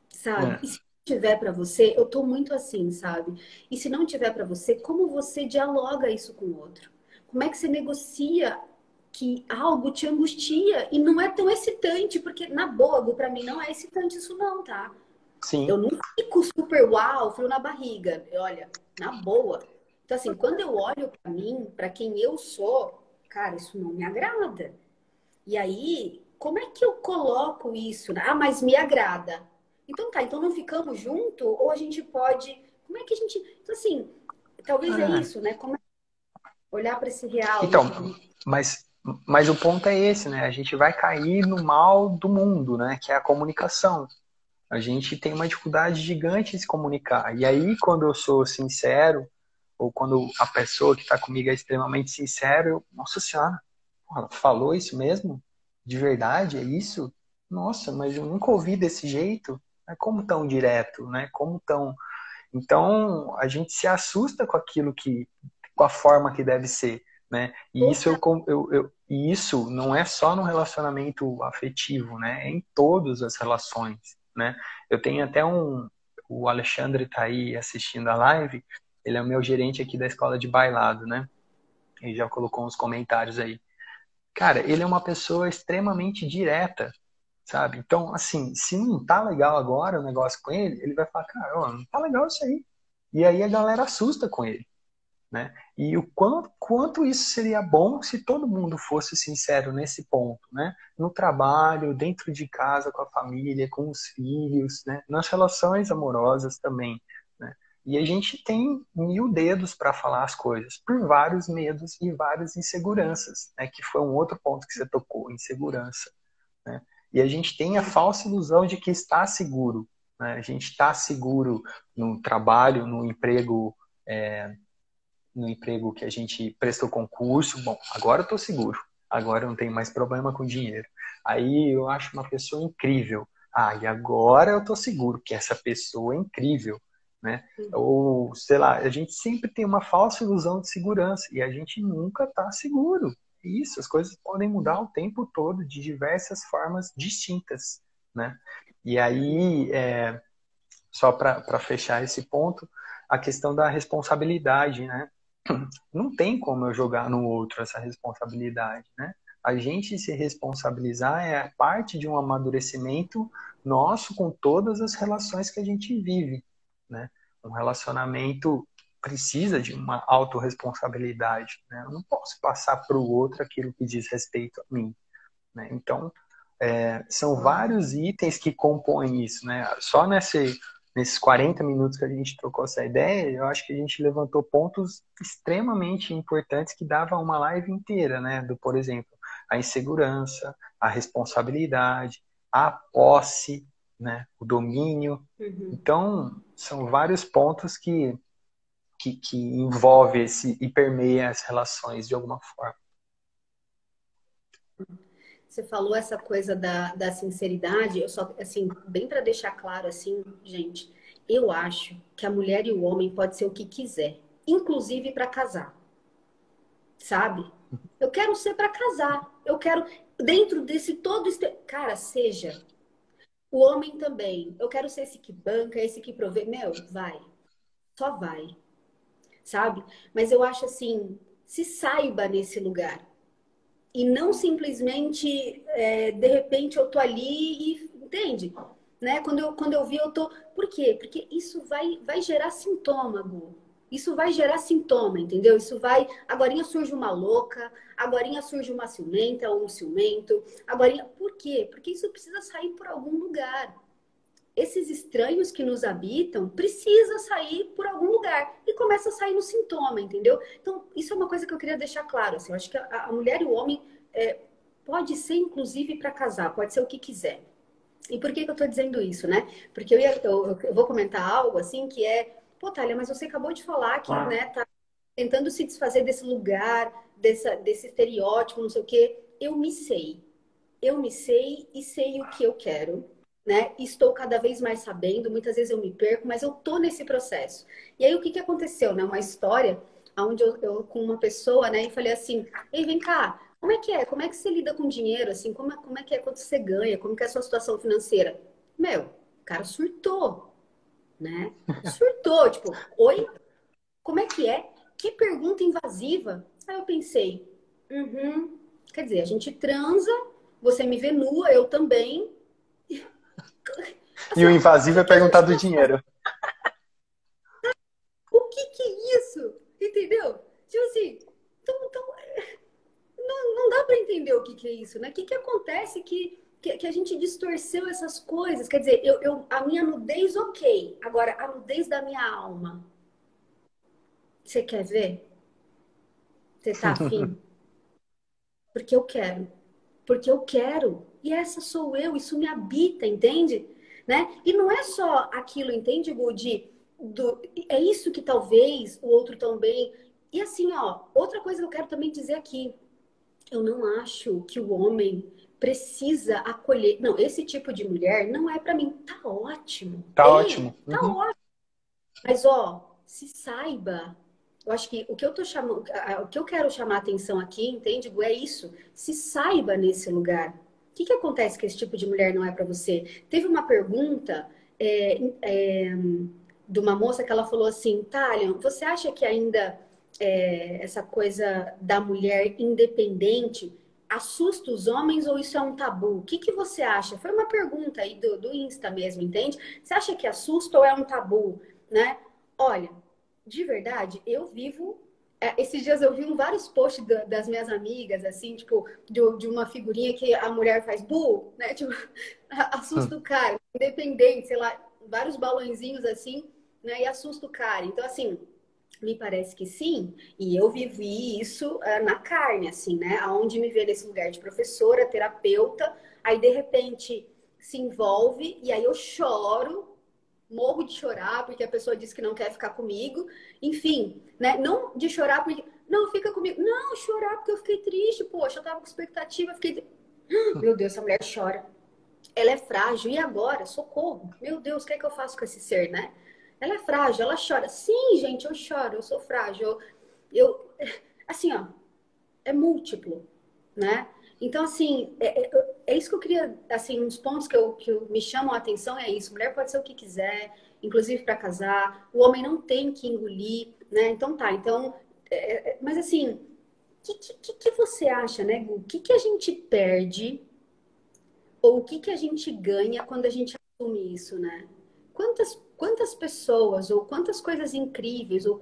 Sabe? né? E se não tiver pra você, eu tô muito assim, sabe? E se não tiver pra você, como você dialoga isso com o outro? Como é que você negocia que algo te angustia e não é tão excitante? Porque, na boa, Gu, pra mim não é excitante isso não, tá? Eu Sim. não fico super uau, frio na barriga. Olha, na boa. Então, assim, quando eu olho pra mim, pra quem eu sou, cara, isso não me agrada. E aí, como é que eu coloco isso? Ah, mas me agrada. Então tá, então não ficamos junto? Ou a gente pode. Como é que a gente. Então, assim, talvez é Ah, isso, né? Como é olhar para esse real, né? então, mas, mas o ponto é esse, né? A gente vai cair no mal do mundo, né? Que é a comunicação. A gente tem uma dificuldade gigante em se comunicar. E aí, quando eu sou sincero, ou quando a pessoa que está comigo é extremamente sincera, eu, nossa senhora, ela falou isso mesmo? De verdade? É isso? Nossa, mas eu nunca ouvi desse jeito. É como tão direto, né? Como tão... Então, a gente se assusta com aquilo que, com a forma que deve ser, né? E isso Total. e isso não é só no relacionamento afetivo, né? É em todas as relações, né? Eu tenho até o Alexandre tá aí assistindo a live, ele é o meu gerente aqui da escola de bailado, né? Ele já colocou uns comentários aí. Cara, ele é uma pessoa extremamente direta, sabe? Então, assim, se não tá legal agora o negócio com ele, ele vai falar, cara, ó, não tá legal isso aí. E aí a galera assusta com ele, né? E o quanto isso seria bom se todo mundo fosse sincero nesse ponto, né? No trabalho, dentro de casa, com a família, com os filhos, né? Nas relações amorosas também, né? E a gente tem mil dedos para falar as coisas, por vários medos e várias inseguranças, né? Que foi um outro ponto que você tocou, insegurança, né? E a gente tem a falsa ilusão de que está seguro, né? A gente está seguro no trabalho, no emprego que a gente prestou concurso. Bom, agora eu estou seguro, agora eu não tenho mais problema com dinheiro. Aí eu acho uma pessoa incrível. Ah, e agora eu estou seguro que essa pessoa é incrível, né? Ou, sei lá, a gente sempre tem uma falsa ilusão de segurança e a gente nunca está seguro. Isso, as coisas podem mudar o tempo todo de diversas formas distintas, né? E aí, só para fechar esse ponto, a questão da responsabilidade, né? Não tem como eu jogar no outro essa responsabilidade, né? A gente se responsabilizar é parte de um amadurecimento nosso com todas as relações que a gente vive, né? Um relacionamento precisa de uma autorresponsabilidade, né? Eu não posso passar para o outro aquilo que diz respeito a mim, né? Então, são vários itens que compõem isso, né? Só nesses 40 minutos que a gente trocou essa ideia, eu acho que a gente levantou pontos extremamente importantes que dava uma live inteira, né? Por exemplo, a insegurança, a responsabilidade, a posse, né? O domínio. Uhum. Então, são vários pontos que envolve e permeia as relações de alguma forma. Você falou essa coisa da sinceridade, eu só, assim, bem para deixar claro, assim, gente, eu acho que a mulher e o homem pode ser o que quiser, inclusive para casar, sabe? Eu quero ser para casar, eu quero, dentro desse todo, cara, seja. O homem também, eu quero ser esse que banca, esse que provê, meu, vai, só vai, sabe? Mas eu acho assim, se saiba nesse lugar. E não simplesmente, de repente, eu tô ali e, entende? Né? Quando eu vi, eu tô... Por quê? Porque isso vai gerar sintoma, Gu. Isso vai gerar sintoma, entendeu? Isso vai... Agorinha surge uma louca, agorinha surge uma ciumenta ou um ciumento. Agorinha... Por quê? Porque isso precisa sair por algum lugar. Esses estranhos que nos habitam precisa sair por algum lugar e começa a sair no sintoma, entendeu? Então, isso é uma coisa que eu queria deixar claro. Assim, eu acho que a mulher e o homem pode ser, inclusive, para casar, pode ser o que quiser. E por que eu tô dizendo isso, né? Porque eu vou comentar algo assim que é, pô, Thalia, mas você acabou de falar que, né, tá tentando se desfazer desse lugar, desse estereótipo, não sei o quê. Eu me sei e sei o que eu quero, né? Estou cada vez mais sabendo, muitas vezes eu me perco, mas eu tô nesse processo. E aí o que que aconteceu, né? Uma história onde eu com uma pessoa, né, e falei assim: "Ei, vem cá, como é que é? Como é que você lida com dinheiro assim? Como é que é quando você ganha? Como que é a sua situação financeira?" Meu, o cara surtou, né? Surtou, tipo, oi? Como é que é? Que pergunta invasiva. Aí eu pensei, quer dizer, a gente transa, você me vê nua, eu também. E Assim, o ó, o invasivo que é que a perguntar gente do tá fazendo? dinheiro. O que que é isso? Entendeu? Tipo assim, então não dá para entender o que que é isso, né? O que que acontece que a gente distorceu essas coisas? Quer dizer, a minha nudez, ok. Agora, a nudez da minha alma, você quer ver? Você tá afim? Porque eu quero. Porque eu quero. E essa sou eu, isso me habita, entende? Né? E não é só aquilo, entende, Gu, é isso que talvez o outro também. E assim, ó, outra coisa que eu quero também dizer aqui, eu não acho que o homem precisa acolher. Não, esse tipo de mulher não é pra mim. Tá ótimo. Tá Ei, ótimo. tá Uhum. ótimo. Mas, ó, se saiba. Eu acho que o que eu tô chamando, o que eu quero chamar a atenção aqui, entende, Gu, é isso. Se saiba nesse lugar. O que que acontece que esse tipo de mulher não é pra você? Teve uma pergunta de uma moça que ela falou assim, Talion, você acha que ainda essa coisa da mulher independente assusta os homens ou isso é um tabu? O que que você acha? Foi uma pergunta aí do Insta mesmo, entende? Você acha que assusta ou é um tabu, né? Olha, de verdade, eu vivo. Esses dias eu vi vários posts das minhas amigas, assim, tipo, de uma figurinha que a mulher faz bu, né? Tipo, assusta o cara, independente, sei lá, vários balãozinhos assim, né? E assusta o cara. Então, assim, me parece que sim, e eu vivi isso na carne, assim, né? Aonde me vê nesse lugar de professora, terapeuta, aí de repente se envolve e aí eu choro, morro de chorar porque a pessoa disse que não quer ficar comigo, enfim, né? Não de chorar porque não fica comigo, não chorar porque eu fiquei triste, poxa, eu tava com expectativa, eu fiquei, meu Deus, essa mulher chora. Ela é frágil. E agora? Socorro. Meu Deus, o que é que eu faço com esse ser, né? Ela é frágil, ela chora. Sim, gente, eu choro, eu sou frágil. Assim, ó, é múltiplo, né? Então, assim, é isso que eu queria, assim, uns pontos que me chamam a atenção é isso. Mulher pode ser o que quiser, inclusive para casar. O homem não tem que engolir, né? Então, tá. Então, mas assim, o que você acha, né, Gu? O que que a gente perde ou o que que a gente ganha quando a gente assume isso, né? Quantas pessoas, ou quantas coisas incríveis, ou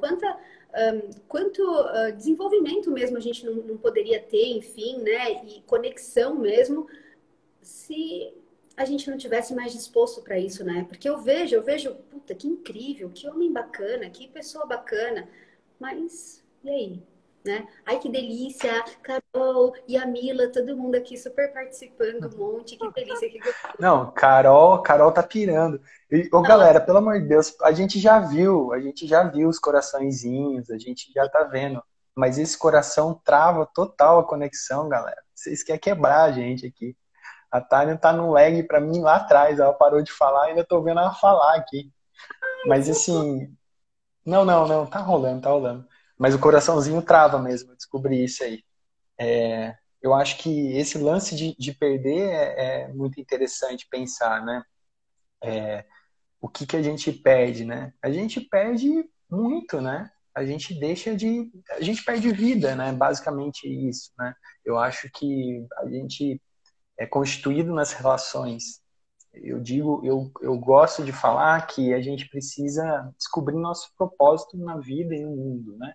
quanto desenvolvimento mesmo a gente não poderia ter, enfim, né? E conexão mesmo, se a gente não tivesse mais disposto para isso, né? Porque eu vejo, puta, que incrível, que homem bacana, que pessoa bacana, mas e aí? Né? Ai, que delícia, Carol e a Mila, todo mundo aqui super participando, um monte, que delícia, que Não, Carol tá pirando. E, ô, gostoso. galera, pelo amor de Deus, a gente já viu os coraçõezinhos, a gente já tá vendo. Mas esse coração trava total a conexão, galera. Vocês querem quebrar a gente aqui. A Tânia tá no lag pra mim lá atrás. Ela parou de falar, ainda tô vendo ela falar aqui. Mas assim, não, tá rolando, tá rolando. Mas o coraçãozinho trava mesmo, eu descobri isso aí. Eu acho que esse lance de perder é muito interessante pensar, né? O que que a gente perde, né? A gente perde muito, né? A gente perde vida, né? Basicamente isso, né? Eu acho que a gente é constituído nas relações. Eu gosto de falar que a gente precisa descobrir nosso propósito na vida e no mundo, né?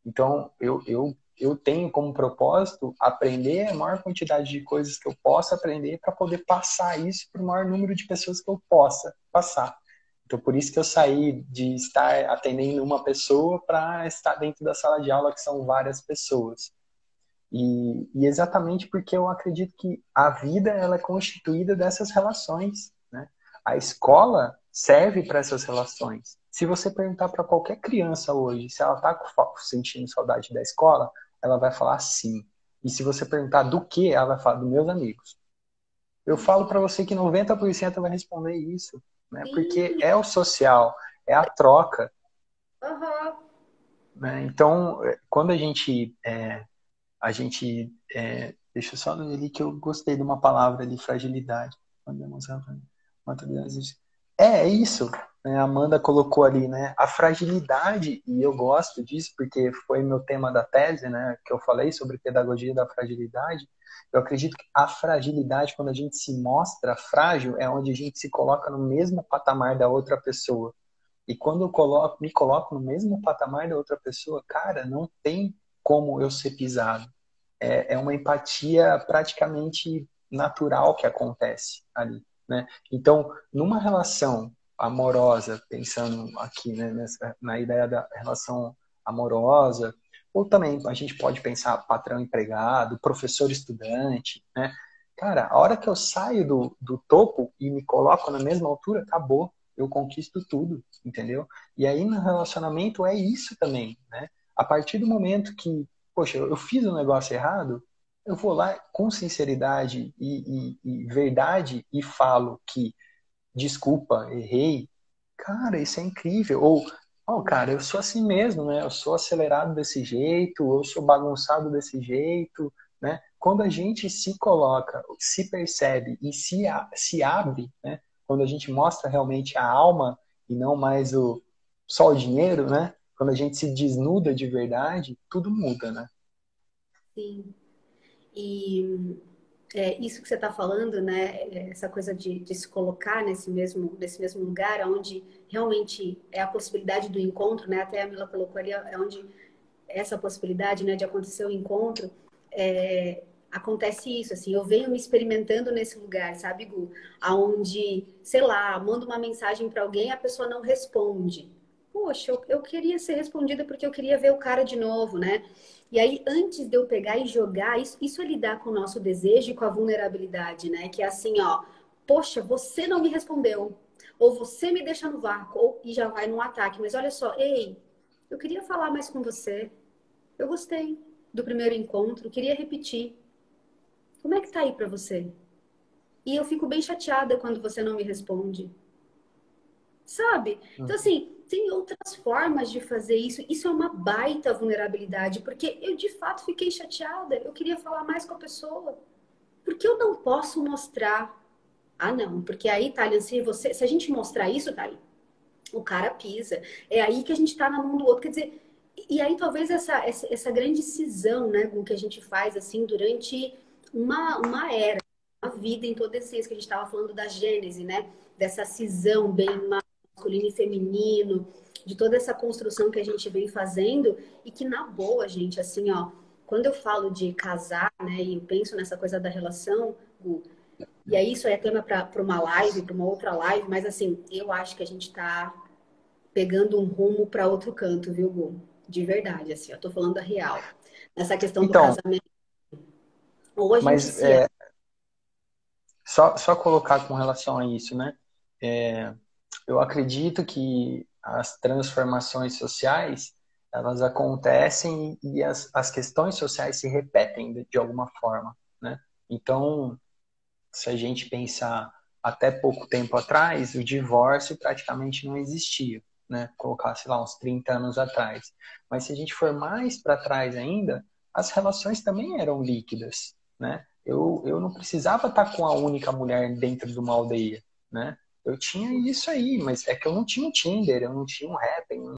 Então, eu tenho como propósito aprender a maior quantidade de coisas que eu possa aprender para poder passar isso para o maior número de pessoas que eu possa passar. Então, por isso que eu saí de estar atendendo uma pessoa para estar dentro da sala de aula, que são várias pessoas. E exatamente porque eu acredito que a vida ela é constituída dessas relações, né? A escola serve para essas relações. Se você perguntar para qualquer criança hoje se ela está sentindo saudade da escola, ela vai falar sim. E se você perguntar do que, ela vai falar dos meus amigos. Eu falo para você que 90% vai responder isso, né? Porque Sim, é o social, é a troca, aham. né? Então, quando a gente deixa eu só ler ali que eu gostei de uma palavra ali, fragilidade. É isso, né? A Amanda colocou ali, né? A fragilidade, e eu gosto disso porque foi meu tema da tese, né? Que eu falei sobre pedagogia da fragilidade. Eu acredito que a fragilidade, quando a gente se mostra frágil, é onde a gente se coloca no mesmo patamar da outra pessoa. E quando me coloco no mesmo patamar da outra pessoa, cara, não tem como eu ser pisado. É uma empatia praticamente natural que acontece ali, né? Então, numa relação amorosa, pensando aqui, né, na ideia da relação amorosa, ou também a gente pode pensar patrão-empregado, professor-estudante, né? Cara, a hora que eu saio do topo e me coloco na mesma altura, acabou. eu conquisto tudo, entendeu? E aí no relacionamento é isso também, né? A partir do momento que, poxa, eu fiz um negócio errado, eu vou lá com sinceridade e verdade e falo que desculpa, errei. Cara, isso é incrível. Ou, oh, cara, eu sou assim mesmo, né? Eu sou acelerado desse jeito, eu sou bagunçado desse jeito, né? Quando a gente se coloca, se percebe e se abre, né? Quando a gente mostra realmente a alma e não mais só o dinheiro, né? Quando a gente se desnuda de verdade, tudo muda, né? Sim. E isso que você está falando, né? Essa coisa de se colocar nesse mesmo lugar, onde realmente é a possibilidade do encontro, né? Até a Mila colocou ali, é onde essa possibilidade, né, de acontecer o encontro, acontece isso, assim, eu venho me experimentando nesse lugar, sabe, Gu? Aonde, sei lá, mando uma mensagem para alguém, a pessoa não responde. Poxa, eu queria ser respondida porque eu queria ver o cara de novo, né? E aí, antes de eu pegar e jogar, isso é lidar com o nosso desejo e com a vulnerabilidade, né? Que é assim, ó, poxa, você não me respondeu. Ou você me deixa no vácuo, e já vai num ataque. Mas olha só, ei, eu queria falar mais com você. Eu gostei do primeiro encontro, queria repetir. Como é que tá aí pra você? E eu fico bem chateada quando você não me responde. Sabe? Então, assim, tem outras formas de fazer isso. Isso é uma baita vulnerabilidade, porque eu de fato fiquei chateada. Eu queria falar mais com a pessoa. Por que eu não posso mostrar? Ah, não, porque aí, Thalian, se a gente mostrar isso, Thalian, o cara pisa. É aí que a gente tá na mão do outro. Quer dizer, e aí talvez essa grande cisão, né, com que a gente faz, assim, durante uma era, uma vida em toda a essência, que a gente estava falando da Gênese, né? Dessa cisão bem masculino e feminino, de toda essa construção que a gente vem fazendo e que, na boa, gente, assim, ó, quando eu falo de casar, né, e eu penso nessa coisa da relação, Gu, e aí isso é tema para uma live, para uma outra live, mas assim, eu acho que a gente está pegando um rumo para outro canto, viu, Gu? De verdade, assim, eu tô falando a real. Nessa questão do Então, casamento, ou a gente mas se ama. só colocar com relação a isso, né? É, eu acredito que as transformações sociais, elas acontecem e as questões sociais se repetem de alguma forma, né? Então, se a gente pensar até pouco tempo atrás, o divórcio praticamente não existia, né? Colocar, sei lá, uns 30 anos atrás. Mas se a gente for mais para trás ainda, as relações também eram líquidas, né? Eu não precisava estar com a única mulher dentro de uma aldeia, né? Eu tinha isso aí, mas é que eu não tinha um Tinder, eu não tinha um Happn,